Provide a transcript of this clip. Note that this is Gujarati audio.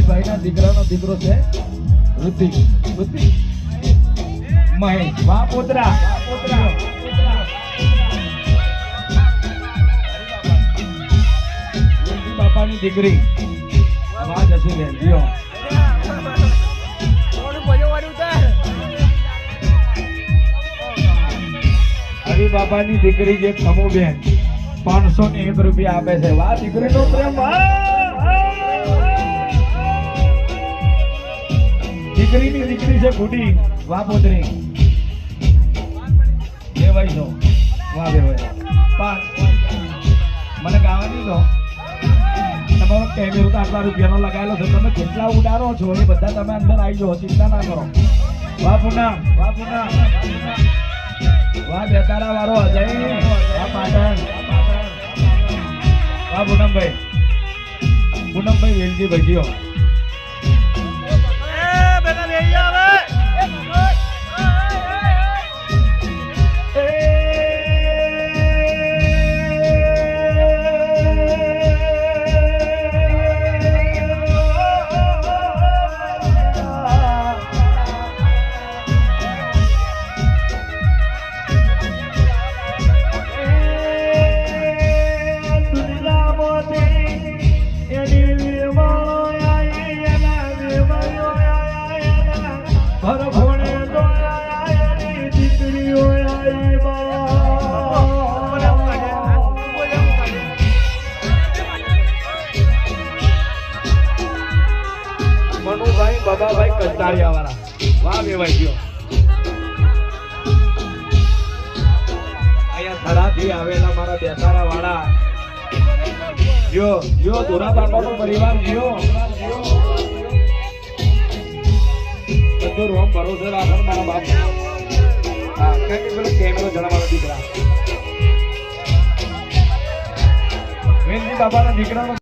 ભાઈ ના દીકરાનો દીકરો છે ઋતિક મહેશ વાહ પોતરા બાપાની દીકરી વાહ જસી બેન જીઓ હરી બાપાની દીકરી જે ખમુ બેન 501 રૂપિયા આપે છે વાહ દીકરીનો પ્રેમ દીકરીની દીકરી છે ગુડી વાહ પોતરી દેવાઈ છો વાહ દેવાઈ મને ગાવાની દો તમારો કેમેરો તો આટલા રૂપિયાનો લગાવેલો છે તમે કેટલા ઉડારો છો એ બધા તમે અંદર આવી જાઓ ચિંતા ના કરો વાહ પૂનમ વાહ બેતારા વાળો અજય વાહ પાટણ વાહ પૂનમભાઈ વેલજી ભજીયો મનુભાઈ બાબાભાઈ કંટાળિયા વાળા વાહ વેવાઈ ગયો અહીંયા થરાથી આવેલા મારા બેતારા વાળા જો દોરા બાપાનો પરિવાર જો બધો રોમ ભરોસે રાખો મારા બાપ હા કઈ પેલો કેમેરો જણાવવાનો દીકરા વેનજી બાબાના દીકરાનો